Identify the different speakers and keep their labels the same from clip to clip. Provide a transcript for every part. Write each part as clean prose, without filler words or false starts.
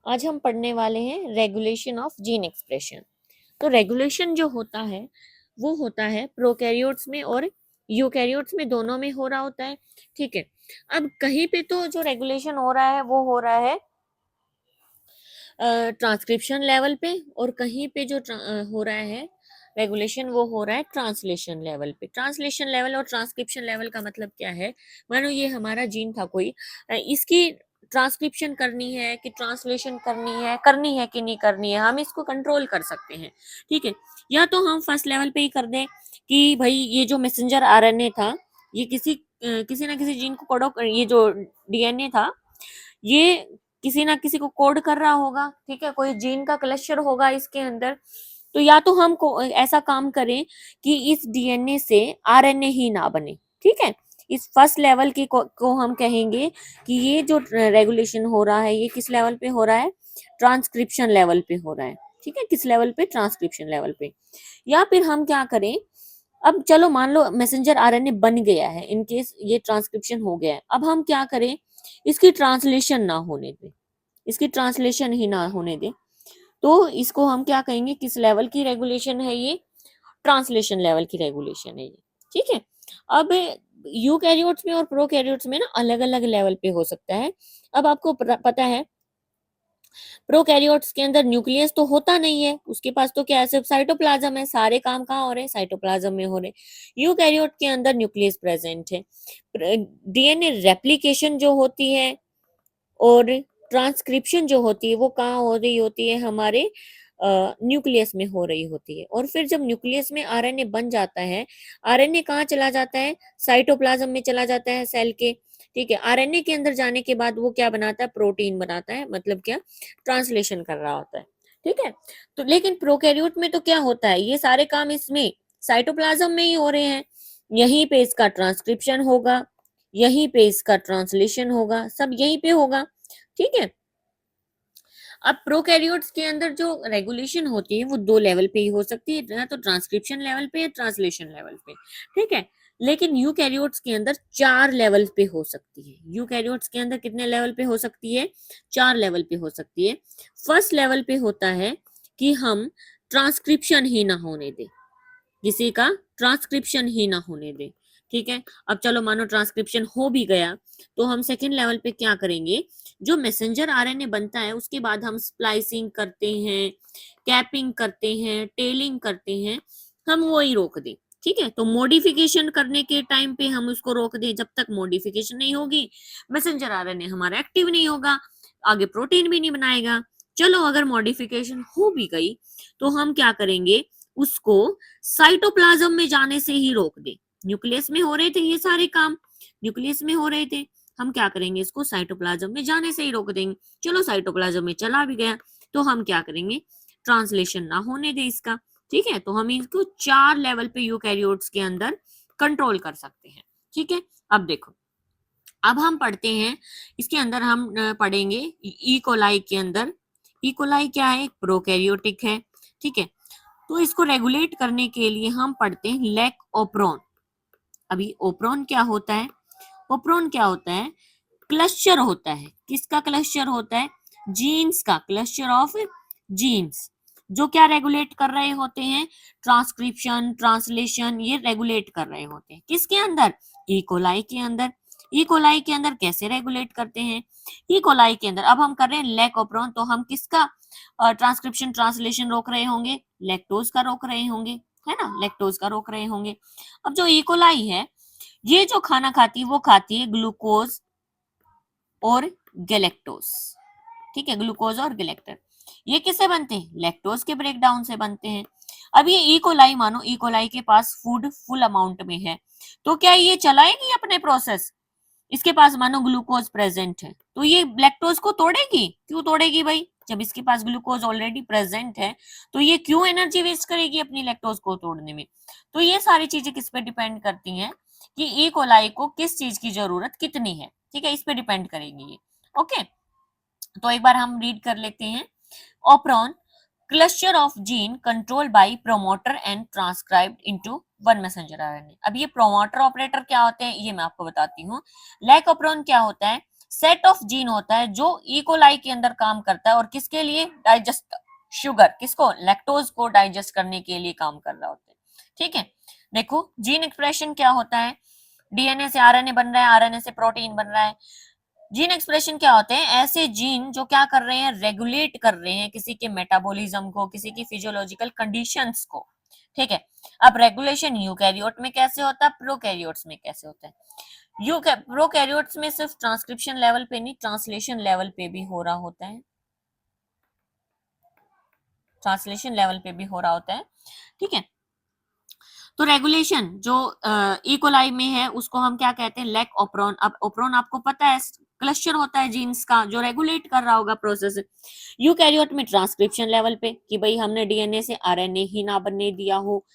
Speaker 1: आज हम पढ़ने वाले हैं रेगुलेशन ऑफ जीन एक्सप्रेशन। तो रेगुलेशन जो होता है वो होता है प्रोकैरियोट्स में और यूकैरियोट्स में, दोनों में हो रहा होता है। ठीक है, अब कहीं पे तो जो रेगुलेशन हो रहा है वो हो रहा है ट्रांसक्रिप्शन लेवल पे, और कहीं पे जो हो रहा है रेगुलेशन वो हो रहा है ट्रांसलेशन लेवल पे। ट्रांसलेशन लेवल और ट्रांसक्रिप्शन लेवल का मतलब क्या है? मानो ये हमारा जीन था कोई, इसकी ट्रांसक्रिप्शन करनी है कि ट्रांसलेशन करनी है कि नहीं करनी है, हम इसको कंट्रोल कर सकते हैं। ठीक है, या तो हम फर्स्ट लेवल पे ही कर दें कि भाई ये जो मैसेंजर आरएनए था, ये किसी ना किसी जीन को कोडो, ये जो डीएनए था ये किसी ना किसी को कोड कर रहा होगा। ठीक है, कोई जीन का क्लस्टर होगा इसके अंदर। तो या तो हम ऐसा काम करें कि इस डीएनए से आरएनए ही ना बने। ठीक है, इस फर्स्ट लेवल को हम कहेंगे कि ये जो रेगुलेशन हो रहा है ये किस लेवल पे हो रहा है? ट्रांसक्रिप्शन लेवल पे हो रहा है। ठीक है, किस लेवल पे? ट्रांसक्रिप्शन लेवल पे। या फिर हम क्या करें, अब चलो मान लो मैसेंजर आरएनए बन गया है, इन केस ये ट्रांसक्रिप्शन हो गया है, अब हम क्या करें, इसकी ट्रांसलेशन ना होने दें, इसकी ट्रांसलेशन ही ना होने दें। तो इसको हम क्या कहेंगे, किस लेवल की रेगुलेशन है ये? ट्रांसलेशन लेवल की रेगुलेशन है ये। ठीक है, अब यूकैरियोट्स में और प्रोकैरियोट्स में ना अलग अलग लेवल पे हो सकता है। अब आपको पता है प्रोकैरियोट्स के अंदर न्यूक्लियस तो होता नहीं है, उसके पास तो क्या है, सिर्फ साइटोप्लाज्म है। सारे काम कहाँ हो रहे हैं? साइटोप्लाज्म में हो रहे हैं। यूकैरियोट के अंदर न्यूक्लियस प्रेजेंट है। डीएनए रेप्लिकेशन जो होती है और ट्रांसक्रिप्शन जो होती है वो कहाँ हो रही होती है? हमारे न्यूक्लियस में हो रही होती है। और फिर जब न्यूक्लियस में आरएनए बन जाता है, आरएनए कहाँ चला जाता है? साइटोप्लाज्म में चला जाता है सेल के। ठीक है, आरएनए के अंदर जाने के बाद वो क्या बनाता है? प्रोटीन बनाता है, मतलब क्या? ट्रांसलेशन कर रहा होता है। ठीक है, तो लेकिन प्रोकैरियोट में तो क्या होता है, ये सारे काम इसमें साइटोप्लाज्म में ही हो रहे हैं। यहीं पे इसका ट्रांसक्रिप्शन होगा, यहीं पे इसका ट्रांसलेशन होगा, सब यहीं पे होगा। ठीक है, अब प्रोकैरियोट्स के अंदर जो रेगुलेशन होती है वो दो लेवल पे ही हो सकती है, या तो ट्रांसक्रिप्शन लेवल पे या ट्रांसलेशन लेवल पे। ठीक है, लेकिन यूकैरियोट्स के अंदर 4 लेवल पे हो सकती है। यूकैरियोट्स के अंदर कितने लेवल पे हो सकती है? 4 लेवल पे हो सकती है। फर्स्ट लेवल पे होता है कि हम ट्रांसक्रिप्शन ही ना होने दें, किसी का ट्रांसक्रिप्शन ही ना होने दें। ठीक है, अब चलो मानो ट्रांसक्रिप्शन हो भी गया, तो हम सेकेंड लेवल पे क्या करेंगे, जो मैसेंजर आरएनए बनता है उसके बाद हम स्प्लाइसिंग करते हैं, कैपिंग करते हैं, टेलिंग करते हैं, हम वो ही रोक दें। ठीक है, तो मॉडिफिकेशन करने के टाइम पे हम उसको रोक दें, जब तक मॉडिफिकेशन नहीं होगी मैसेंजर आरएनए हमारा एक्टिव नहीं होगा, आगे प्रोटीन भी नहीं बनाएगा। चलो अगर मॉडिफिकेशन हो भी गई तो हम क्या करेंगे, उसको साइटोप्लाज्म में जाने से ही रोक दे। न्यूक्लियस में हो रहे थे ये सारे काम, न्यूक्लियस में हो रहे थे, हम क्या करेंगे, इसको साइटोप्लाज्म में जाने से ही रोक देंगे। चलो साइटोप्लाज्म में चला भी गया तो हम क्या करेंगे, ट्रांसलेशन ना होने दे इसका। ठीक है, तो हम इसको 4 लेवल पे यूकैरियोट्स के अंदर कंट्रोल कर सकते हैं। ठीक है, अब देखो, अब हम पढ़ते हैं इसके अंदर, हम पढ़ेंगे ई कोलाई के अंदर। ई कोलाई क्या है? प्रोकैरियोटिक है। ठीक है, तो इसको रेगुलेट करने के लिए हम पढ़ते हैं लैक ओप्रोन। अभी ओप्रोन क्या होता है? ओप्रोन क्या होता है? क्लस्टर होता है। किसका क्लस्टर होता है? जीन्स का, क्लस्टर ऑफ जीन्स, जो क्या रेगुलेट कर रहे होते हैं? ट्रांसक्रिप्शन, ट्रांसलेशन, ये रेगुलेट कर रहे होते हैं। किसके अंदर? ई कोलाई के अंदर। ई कोलाई के अंदर कैसे रेगुलेट करते हैं? ई कोलाई के अंदर अब हम कर रहे हैं लैक ओप्रोन, तो हम किसका ट्रांसक्रिप्शन ट्रांसलेशन रोक रहे होंगे? लैक्टोज का रोक रहे होंगे, है ना, लैक्टोज का रोक रहे होंगे। अब जो ई कोलाई है ये जो खाना खाती है वो खाती है ग्लूकोज और गैलेक्टोज। ठीक है, ग्लूकोज और गैलेक्टर, ये किससे बनते हैं? लैक्टोज के ब्रेकडाउन से बनते हैं। अब ये ई कोलाई, मानो ई कोलाई के पास फूड फुल अमाउंट में है, तो क्या ये चलाएगी अपने प्रोसेस? इसके पास मानो ग्लूकोज प्रेजेंट है, तो ये लैक्टोज को तोड़ेगी? क्यों तोड़ेगी भाई? जब इसके पास ग्लूकोज ऑलरेडी प्रेजेंट है तो ये क्यों एनर्जी वेस्ट करेगी अपनी लैक्टोज को तोड़ने में? तो ये सारी चीजें किस पे डिपेंड करती हैं कि ई कोलाई को किस चीज की जरूरत कितनी है। ठीक है, इस पे डिपेंड करेगी ये। ओके, तो एक बार हम रीड कर लेते हैं। Operon, cluster of gene control by promoter and transcribed into one messenger RNA. अब ये प्रोमोटर ऑपरेटर क्या होते हैं ये मैं आपको बताती हूँ। लैक ओप्रोन क्या होता है? सेट ऑफ जीन होता है जो इकोलाई के अंदर काम करता है और किसके लिए, डाइजेस्ट शुगर, किसको, लैक्टोज को डाइजेस्ट करने के लिए काम कर रहा होता है। ठीक है, देखो जीन एक्सप्रेशन क्या होता है, डीएनए से आरएनए बन रहा है, आरएनए से प्रोटीन बन रहा है। जीन एक्सप्रेशन क्या होते हैं, ऐसे जीन जो क्या कर रहे हैं, रेगुलेट कर रहे हैं किसी के मेटाबॉलिज्म को, किसी की फिजियोलॉजिकल कंडीशंस को। ठीक है, अब रेगुलेशन यूकैरियोट में कैसे होता है, प्रोकैरियोट्स में कैसे होता है। प्रोकैरियोट्स में सिर्फ ट्रांसक्रिप्शन लेवल पे नहीं, ट्रांसलेशन लेवल पे भी हो रहा होता है, ट्रांसलेशन लेवल पे भी हो रहा होता है। ठीक है, तो रेगुलेशन जो इकोलाई में है उसको हम क्या कहते हैं, लैक ओप्रोन। अब ओप्रोन आपको पता है क्लस्टर होता है जीन्स का जो रेगुलेट कर रहा होगा प्रोसेस। यूकैरियोट में ट्रांसक्रिप्शन लेवल पे कि भाई हमने डीएनए से आरएनए ही ना बनने दिया हो,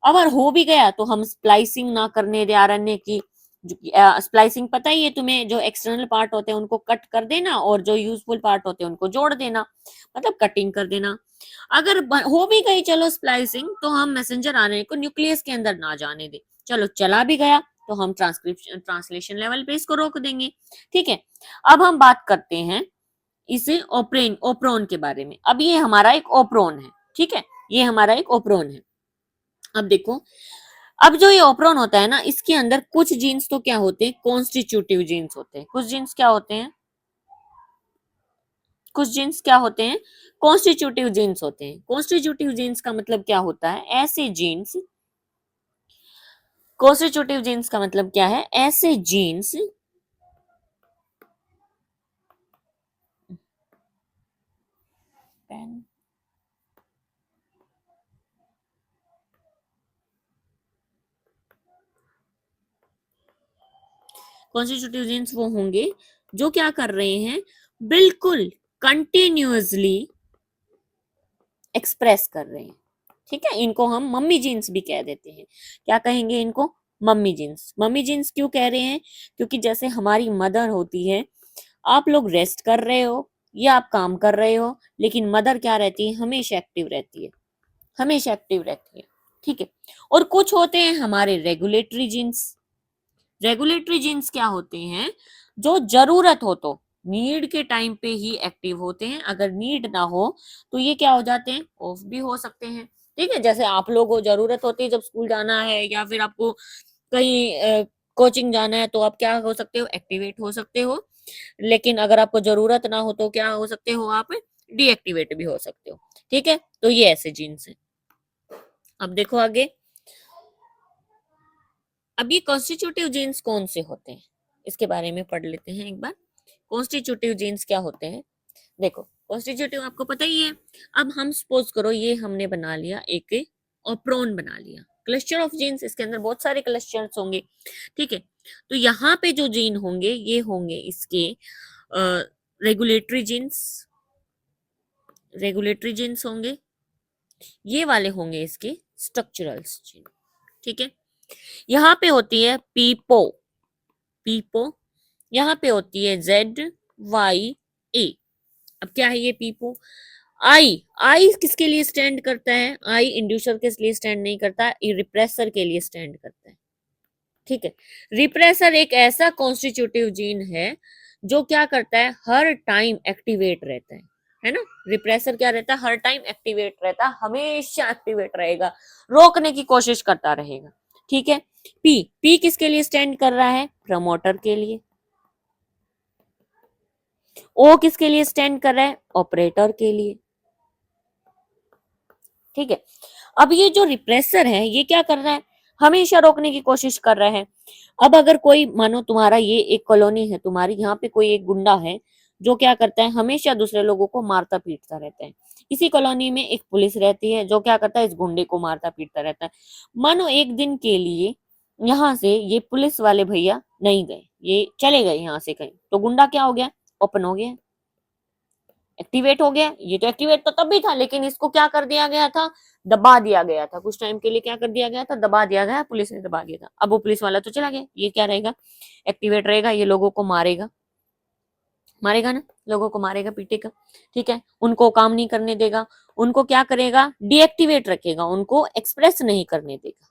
Speaker 1: अगर हो भी गया तो हम स्प्लाइसिंग ना करने दे आरएनए की। स्प्लाइसिंग पता ही है तुम्हें, जो एक्सटर्नल पार्ट होते हैं उनको कट कर देना और जो यूजफुल पार्ट होते हैं उनको जोड़ देना, मतलब कटिंग कर देना। अगर हो भी गई चलो स्प्लाइसिंग, तो हम मैसेंजर आरएनए को न्यूक्लियस के अंदर ना जाने दे। चलो चला भी गया तो हम ट्रांसक्रिप्शन ट्रांसलेशन लेवल पे इसको रोक देंगे। ठीक है, अब हम बात करते हैं इसे ओप्रोन के बारे में। अब ये हमारा एक ओप्रोन है, ठीक है, ये हमारा एक ओप्रोन है। अब देखो, अब जो ये ओप्रोन होता है ना, इसके अंदर कुछ जीन्स तो क्या होते हैं, कॉन्स्टिट्यूटिव जीन्स होते हैं। कुछ जीन्स क्या होते हैं, कुछ जीन्स क्या होते हैं, कॉन्स्टिट्यूटिव जीन्स होते हैं। कॉन्स्टिट्यूटिव जीन्स का मतलब क्या होता है, ऐसे जीन्स, कॉन्स्टिट्यूटिव जीन्स का मतलब क्या है, ऐसे जीन्स पेन कॉन्स्टिट्यूटिव जीन्स वो होंगे जो क्या कर रहे हैं, बिल्कुल कंटिन्यूअसली एक्सप्रेस कर रहे हैं। ठीक है, इनको हम मम्मी जीन्स भी कह देते हैं। क्या कहेंगे इनको, मम्मी जीन्स। मम्मी जीन्स क्यों कह रहे हैं, क्योंकि जैसे हमारी मदर होती है, आप लोग रेस्ट कर रहे हो या आप काम कर रहे हो, लेकिन मदर क्या रहती है, हमेशा एक्टिव रहती है, हमेशा एक्टिव रहती है। ठीक है, और कुछ होते हैं हमारे रेगुलेटरी जीन्स। रेगुलेटरी जीन्स क्या होते हैं, जो जरूरत हो तो, नीड के टाइम पे ही एक्टिव होते हैं, अगर नीड ना हो तो ये क्या हो जाते हैं, ऑफ भी हो सकते हैं। ठीक है, जैसे आप लोगों को जरूरत होती है जब स्कूल जाना है या फिर आपको कहीं कोचिंग जाना है, तो आप क्या हो सकते हो, एक्टिवेट हो सकते हो। लेकिन अगर आपको जरूरत ना हो तो क्या हो सकते हो, आप डीएक्टिवेट भी हो सकते हो। ठीक है, तो ये ऐसे जीन्स है। अब देखो आगे, अब ये कॉन्स्टिट्यूटिव जीन्स कौन से होते हैं, इसके बारे में पढ़ लेते हैं एक बार। कॉन्स्टिट्यूटिव जीन्स क्या होते हैं, देखो कॉन्स्टिट्यूटिव आपको पता ही है। अब हम सपोज करो ये हमने बना लिया एक ओप्रोन बना लिया, क्लस्टर ऑफ जीन्स, इसके अंदर बहुत सारे क्लस्टर्स होंगे। ठीक है, तो यहाँ पे जो जीन होंगे ये होंगे इसके रेगुलेटरी जीन्स, रेगुलेटरी जीन्स होंगे, ये वाले होंगे इसके स्ट्रक्चरल जीन। ठीक है, यहाँ पे होती है पीपो, पीपो, यहाँ पे होती है ZYA। अब क्या है ये पीपो, आई, आई किसके लिए स्टैंड करता है, आई इंड्यूसर के लिए स्टैंड नहीं करता, ये रिप्रेसर के लिए स्टैंड करता है। ठीक है, रिप्रेसर एक ऐसा कॉन्स्टिट्यूटिव जीन है जो क्या करता है, हर टाइम एक्टिवेट रहता है ना। रिप्रेसर क्या रहता है, हर टाइम एक्टिवेट रहता है, हमेशा एक्टिवेट रहेगा, रोकने की कोशिश करता रहेगा। ठीक है, पी, पी किसके लिए स्टैंड कर रहा है, प्रमोटर के लिए। ओ किसके लिए स्टैंड कर रहा है, ऑपरेटर के लिए। ठीक है, अब ये जो रिप्रेसर है ये क्या कर रहा है, हमेशा रोकने की कोशिश कर रहा है। अब अगर कोई, मानो तुम्हारा ये एक कॉलोनी है, तुम्हारी यहाँ पे कोई एक गुंडा है जो क्या करता है, हमेशा दूसरे लोगों को मारता पीटता रहता है। इसी कॉलोनी में एक पुलिस रहती है जो क्या करता है, इस गुंडे को मारता पीटता रहता है। मानो एक दिन के लिए यहाँ से ये पुलिस वाले भैया नहीं गए, ये चले गए यहाँ से कहीं, तो गुंडा क्या हो गया, ओपन हो गया, एक्टिवेट हो गया। ये तो एक्टिवेट तो तब भी था, लेकिन इसको क्या कर दिया गया था, दबा दिया गया था, कुछ टाइम के लिए क्या कर दिया गया था, दबा दिया गया, पुलिस ने दबा दिया था। अब वो पुलिस वाला तो चला गया, ये क्या रहेगा, एक्टिवेट रहेगा, ये लोगों को मारेगा, मारेगा ना, लोगों को मारेगा पीटेगा। ठीक है, उनको काम नहीं करने देगा, उनको क्या करेगा, डीएक्टिवेट रखेगा, उनको एक्सप्रेस नहीं करने देगा।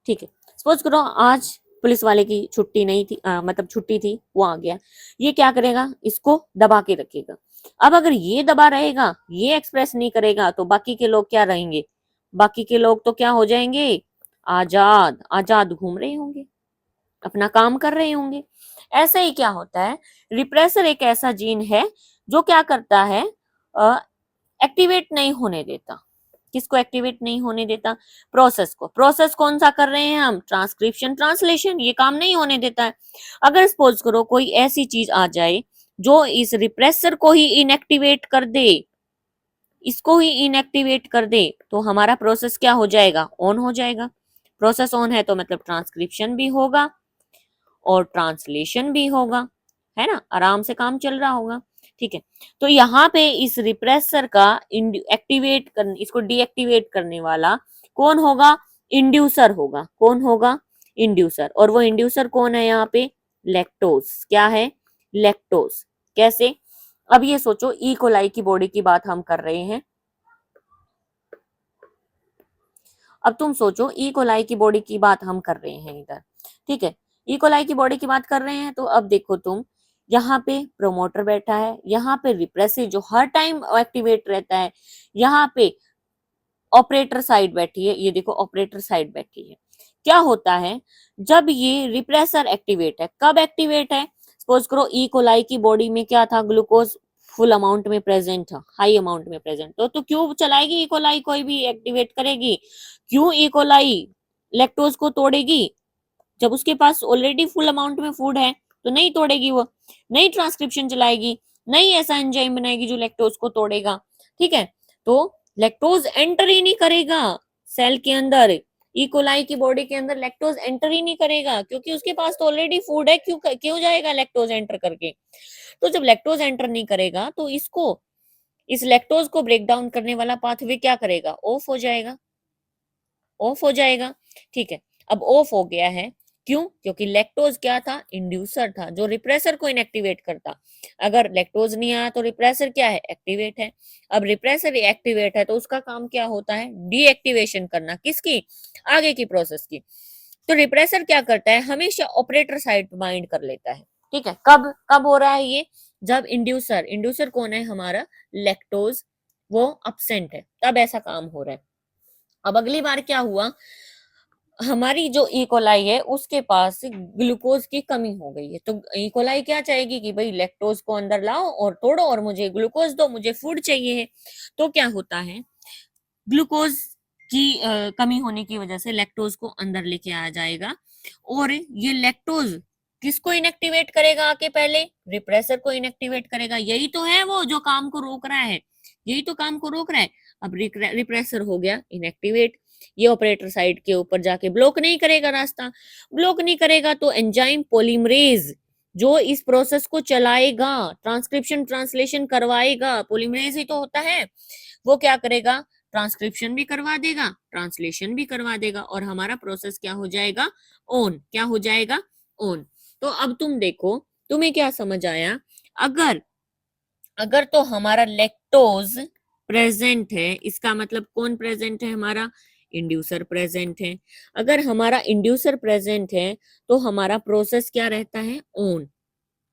Speaker 1: ठीक है, सपोज करो आज पुलिस वाले की छुट्टी नहीं थी, मतलब छुट्टी थी, वो आ गया, ये क्या करेगा, इसको दबा के रखेगा। अब अगर ये दबा रहेगा, ये एक्सप्रेस नहीं करेगा, तो बाकी के लोग क्या रहेंगे, बाकी के लोग तो क्या हो जाएंगे, आजाद आजाद घूम रहे होंगे, अपना काम कर रहे होंगे। ऐसे ही क्या होता है, रिप्रेसर एक ऐसा जीन है जो क्या करता है, एक्टिवेट नहीं होने देता। किसको एक्टिवेट नहीं होने देता, प्रोसेस को। प्रोसेस कौन सा कर रहे हैं हम, ट्रांसक्रिप्शन ट्रांसलेशन, ये काम नहीं होने देता है। अगर सपोज करो कोई ऐसी चीज आ जाए जो इस रिप्रेसर को ही इनएक्टिवेट कर दे, इसको ही इनएक्टिवेट कर दे, तो हमारा प्रोसेस क्या हो जाएगा, ऑन हो जाएगा। प्रोसेस ऑन है तो मतलब ट्रांसक्रिप्शन भी होगा और ट्रांसलेशन भी होगा, है ना, आराम से काम चल रहा होगा। ठीक है, तो यहाँ पे इस रिप्रेसर का एक्टिवेट कर, इसको डीएक्टिवेट करने वाला कौन होगा, इंड्यूसर होगा। कौन होगा, इंड्यूसर। और वो इंड्यूसर कौन है यहाँ पे, लैक्टोज। क्या है, लैक्टोज। कैसे, अब ये सोचो ई कोलाई की बॉडी की बात हम कर रहे हैं। अब तुम सोचो ई कोलाई की बॉडी की बात हम कर रहे हैं इधर, ठीक है, ई कोलाई की बॉडी की बात कर रहे हैं। तो अब देखो तुम, यहाँ पे प्रोमोटर बैठा है, यहाँ पे रिप्रेसिव जो हर टाइम एक्टिवेट रहता है, यहाँ पे ऑपरेटर साइड बैठी है, ये देखो ऑपरेटर साइड बैठी है। क्या होता है, जब ये रिप्रेसर एक्टिवेट है, कब एक्टिवेट है, सपोज करो ई कोलाई की बॉडी में क्या था, ग्लूकोज फुल अमाउंट में प्रेजेंट था, हाई अमाउंट में प्रेजेंट, तो क्यों चलाएगी ई कोलाई, कोई भी एक्टिवेट करेगी, क्यों ई कोलाई लैक्टोज को तोड़ेगी, जब उसके पास ऑलरेडी फुल अमाउंट में फूड है, तो नहीं तोड़ेगी, वो नई ट्रांसक्रिप्शन चलाएगी, नई ऐसा एंजाइम बनाएगी जो लैक्टोज को तोड़ेगा। ठीक है, तो लैक्टोज एंटर ही नहीं करेगा सेल के अंदर, ई कोलाई की बॉडी के अंदर लैक्टोज एंटर ही नहीं करेगा, क्योंकि उसके पास तो ऑलरेडी फूड है, क्यों क्यों जाएगा लैक्टोज एंटर करके। तो जब लैक्टोज एंटर नहीं करेगा, तो इसको, इस लैक्टोज को ब्रेक डाउन करने वाला पाथवे क्या करेगा, ऑफ हो जाएगा, ऑफ हो जाएगा। ठीक है, अब ऑफ हो गया है, क्यों, क्योंकि लैक्टोज क्या था, इंड्यूसर था जो रिप्रेसर को इनएक्टिवेट करता। अगर लैक्टोज नहीं आया तो रिप्रेसर क्या है, एक्टिवेट है। अब रिप्रेसर एक्टिवेट है तो उसका काम क्या होता है, डीएक्टिवेशन करना, किसकी, आगे की प्रोसेस की। तो रिप्रेसर क्या करता है, हमेशा ऑपरेटर साइड बाइंड कर लेता है। ठीक है, कब कब हो रहा है ये, जब इंड्यूसर, इंड्यूसर कौन है हमारा, लैक्टोज, वो अपसेंट है, तब ऐसा काम हो रहा है। अब अगली बार क्या हुआ, हमारी जो इकोलाई है उसके पास ग्लूकोज की कमी हो गई है, तो इकोलाई क्या चाहेगी कि भाई लैक्टोज को अंदर लाओ और तोड़ो और मुझे ग्लूकोज दो, मुझे फूड चाहिए है। तो क्या होता है, ग्लूकोज की कमी होने की वजह से लैक्टोज को अंदर लेके आ जाएगा, और ये लैक्टोज किसको इनएक्टिवेट करेगा, आके पहले रिप्रेसर को इनएक्टिवेट करेगा। यही तो है वो जो काम को रोक रहा है, यही तो काम को रोक रहा है। अब रिप्रेसर हो गया इनएक्टिवेट, ये ऑपरेटर साइड के ऊपर जाके ब्लॉक नहीं करेगा रास्ता, ब्लॉक नहीं करेगा तो एंजाइम पॉलीमरेज जो इस प्रोसेस को चलाएगा, ट्रांसक्रिप्शन ट्रांसलेशन करवाएगा, पॉलीमरेज ही तो होता है, वो क्या करेगा, ट्रांसक्रिप्शन भी करवा देगा, ट्रांसलेशन भी करवा देगा, और हमारा प्रोसेस क्या हो जाएगा, ऑन। क्या हो जाएगा, ऑन। तो अब तुम देखो, तुम्हें क्या समझ आया, अगर अगर तो हमारा लैक्टोज प्रेजेंट है, इसका मतलब कौन प्रेजेंट है, हमारा इंड्यूसर प्रेजेंट है। अगर हमारा इंड्यूसर प्रेजेंट है तो हमारा प्रोसेस क्या रहता है, ऑन।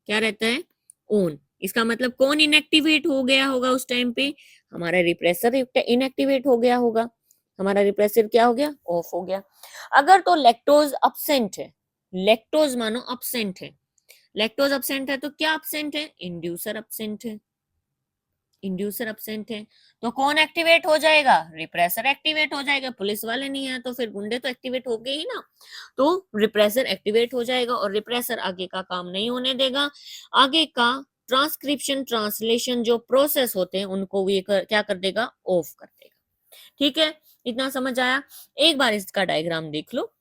Speaker 1: क्या रहता है, ऑन। इसका मतलब कौन इनएक्टिवेट हो गया होगा उस टाइम पे, हमारा रिप्रेसर इनएक्टिवेट हो गया होगा, हमारा रिप्रेसर क्या हो गया, ऑफ हो गया। अगर तो लैक्टोज अपसेंट है, लैक्टोज मानो अपसेंट है, लैक्टोज अपसेंट है तो क्या अपसेंट है, इंड्यूसर अपसेंट है, इंड्यूसर अपसेंट है, तो कौन एक्टिवेट हो जाएगा, रिप्रेसर एक्टिवेट हो जाएगा। पुलिस वाले नहीं है तो फिर गुंडे तो एक्टिवेट हो गए ही ना, तो रिप्रेसर एक्टिवेट हो जाएगा, और रिप्रेसर आगे का काम नहीं होने देगा, आगे का ट्रांसक्रिप्शन ट्रांसलेशन जो प्रोसेस होते हैं उनको भी क्या कर देगा, ऑफ कर देगा। ठीक है, इतना समझ आया। एक बार इसका डायग्राम देख लो,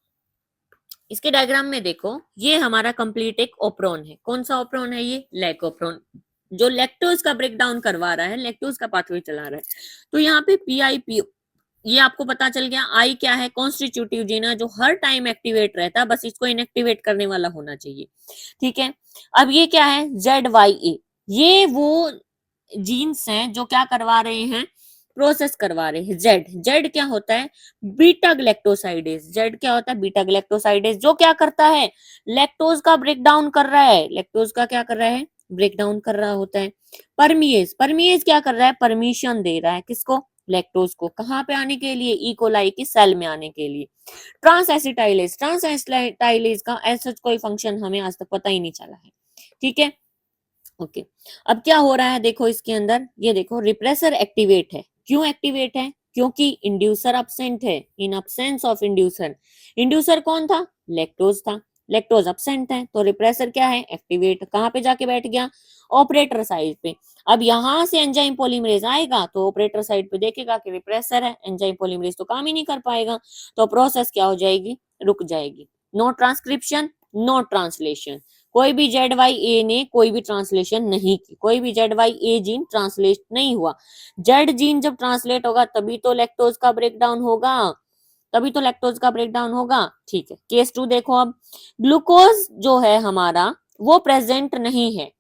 Speaker 1: इसके डायग्राम में देखो, ये हमारा कंप्लीट एक ओप्रोन है। कौन सा ओप्रोन है, ये लैक ओप्रोन, जो लैक्टोज का ब्रेक डाउन करवा रहा है, लैक्टोज का पाथवे चला रहा है। तो यहाँ पे पीआईपी, ये आपको पता चल गया, आई क्या है, कॉन्स्टिट्यूटिव जीन है जो हर टाइम एक्टिवेट रहता है, बस इसको इनएक्टिवेट करने वाला होना चाहिए। ठीक है, अब ये क्या है, ZYA, ये वो जीन्स हैं जो क्या करवा रहे हैं, प्रोसेस करवा रहे हैं। जेड, जेड क्या होता है? Beta galactosidase. जेड क्या होता है? बीटा ग्लैक्टोसाइडेज, जो क्या करता है? लैक्टोज का ब्रेक डाउन कर रहा है। लैक्टोज का क्या कर रहा है? ब्रेक डाउन कर रहा होता है। परमिएज, परमिएज क्या कर रहा है? परमिशन दे रहा है किसको? लैक्टोज को। कहाँ पे आने के लिए? ई कोलाई की सेल में आने के लिए। ट्रांसएसिटाइलेज, ट्रांसएसिटाइलेज का ऐसा कोई फंक्शन हमें आज तक पता ही नहीं चला है। ठीक है, ओके। अब क्या हो रहा है देखो इसके अंदर, ये देखो रिप्रेसर एक्टिवेट है। क्यों एक्टिवेट है? क्योंकि इंड्यूसर अब्सेंट है। इन अब्सेंस ऑफ इंड्यूसर, इंड्यूसर कौन था? लैक्टोज था। लैक्टोज अब्सेंट है तो रिप्रेसर क्या है? एक्टिवेट। कहाँ पे जाके बैठ गया? ऑपरेटर साइड पे। अब यहां से एंजाइम पॉलीमरेज आएगा तो ऑपरेटर साइड पे देखेगा कि रिप्रेसर है, एंजाइम पॉलीमरेज तो काम ही नहीं कर पाएगा, तो प्रोसेस क्या हो जाएगी? रुक जाएगी। No transcription, no translation. कोई भी जेड वाई ए ने कोई भी ट्रांसलेशन नहीं की, कोई भी जेड वाई ए जीन ट्रांसलेट नहीं हुआ। जेड जीन जब ट्रांसलेट होगा तभी तो लैक्टोज का ब्रेकडाउन होगा, तभी तो लैक्टोज का ब्रेकडाउन होगा। ठीक है, केस 2 देखो। अब ग्लूकोज जो है हमारा वो प्रेजेंट नहीं है,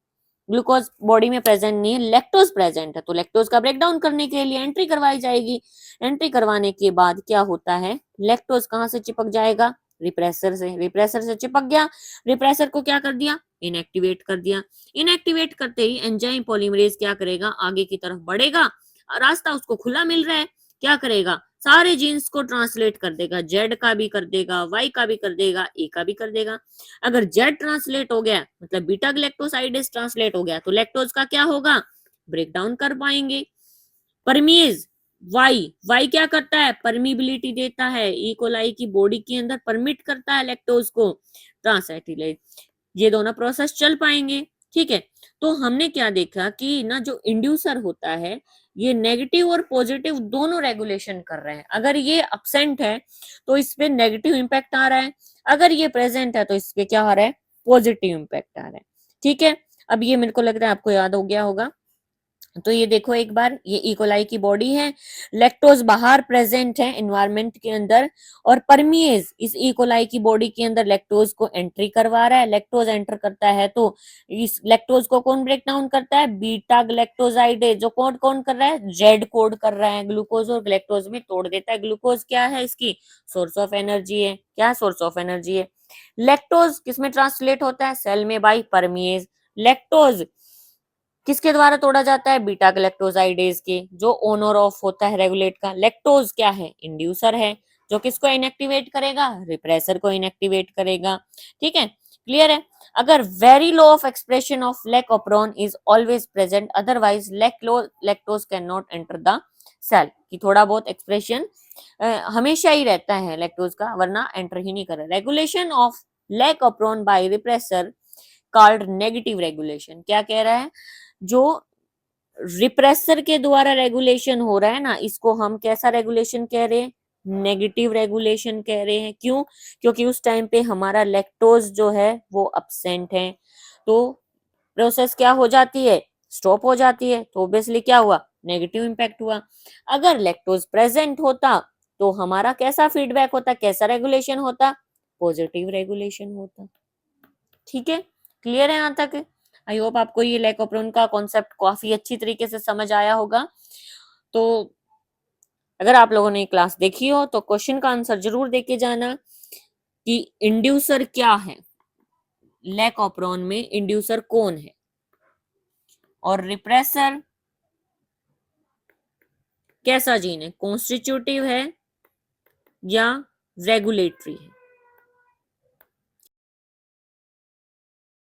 Speaker 1: ग्लूकोज बॉडी में प्रेजेंट नहीं है, लैक्टोज प्रेजेंट है, तो लैक्टोज का ब्रेकडाउन करने के लिए एंट्री करवाई जाएगी। एंट्री करवाने के बाद क्या होता है? लैक्टोज कहां से चिपक जाएगा? रिप्रेसर से। रिप्रेसर से चिपक गया, रिप्रेसर को क्या कर दिया? इनएक्टिवेट कर दिया। इनएक्टिवेट करते ही एंजाइम पॉलीमरेज क्या करेगा? आगे की तरफ बढ़ेगा, रास्ता उसको खुला मिल रहा है, क्या करेगा? सारे जीन्स को ट्रांसलेट कर देगा, जेड का भी कर देगा, वाई का भी कर देगा, ए का भी कर देगा। अगर जेड ट्रांसलेट हो गया मतलब बीटा ग्लैक्टोसाइडेज ट्रांसलेट हो गया तो लैक्टोज का क्या होगा? ब्रेक डाउन कर पाएंगे। परमीज, वाई, वाई क्या करता है? परमिबिलिटी देता है, ई कोलाई की बॉडी के अंदर परमिट करता है लैक्टोज को ट्रांसएटिलेज, ये दोनों प्रोसेस चल पाएंगे। ठीक है, तो हमने क्या देखा कि ना जो इंड्यूसर होता है ये नेगेटिव और पॉजिटिव दोनों रेगुलेशन कर रहे हैं। अगर ये अब्सेंट है तो इस पे नेगेटिव इंपैक्ट आ रहा है, अगर ये प्रेजेंट है तो इस पे क्या आ रहा है? पॉजिटिव इंपैक्ट आ रहा है। ठीक है, अब ये मेरे को लग रहा है आपको याद हो गया होगा। तो ये देखो एक बार, ये इकोलाई की बॉडी है, लैक्टोज बाहर प्रेजेंट है एनवायरनमेंट के अंदर, और परमिएज इस इकोलाई की बॉडी के अंदर लैक्टोज को एंट्री करवा रहा है। लैक्टोज एंटर करता है तो इस लैक्टोज को कौन ब्रेक डाउन करता है? बीटा ग्लैक्टोजाइडेज, जो कोड कौन कर रहा है? जेड कोड कर रहा है, ग्लूकोज और ग्लैक्टोज में तोड़ देता है। ग्लूकोज क्या है? इसकी सोर्स ऑफ एनर्जी है। क्या सोर्स ऑफ एनर्जी है? लैक्टोज किसमें ट्रांसलेट होता है? सेल में बाई परमिएज। लैक्टोज किसके द्वारा तोड़ा जाता है? बीटा ग्लैक्टोजाइडेज के, जो ऑन और ऑफ होता है रेगुलेट का। लैक्टोज क्या है? इंड्यूसर है, जो किसको इनएक्टिवेट करेगा? रिप्रेसर को इनएक्टिवेट करेगा। ठीक है, क्लियर है? अगर very low of expression of lac operon is always present, otherwise lactose can not enter the cell, कि थोड़ा बहुत एक्सप्रेशन हमेशा ही रहता है लैक्टोज का, वरना एंटर ही नहीं करे। Regulation of lac operon by repressor called negative regulation. क्या कह रहा है? जो रिप्रेसर के द्वारा रेगुलेशन हो रहा है ना, इसको हम कैसा रेगुलेशन कह रहे हैं? नेगेटिव रेगुलेशन कह रहे हैं। क्यों? क्योंकि उस टाइम पे हमारा लैक्टोज जो है वो अब्सेंट है, तो प्रोसेस क्या हो जाती है? स्टॉप हो जाती है, तो ऑब्वियसली क्या हुआ? नेगेटिव इंपैक्ट हुआ। अगर लैक्टोज प्रेजेंट होता तो हमारा कैसा फीडबैक होता? कैसा रेगुलेशन होता? पॉजिटिव रेगुलेशन होता। ठीक है, क्लियर है यहाँ तक? आई होप आपको ये लैकोप्रोन का कॉन्सेप्ट काफी अच्छी तरीके से समझ आया होगा। तो अगर आप लोगों ने क्लास देखी हो तो क्वेश्चन का आंसर जरूर देके जाना कि इंड्यूसर क्या है, लैकोप्रोन में इंड्यूसर कौन है, और रिप्रेसर कैसा जीन है, कॉन्स्टिट्यूटिव है या रेगुलेटरी है।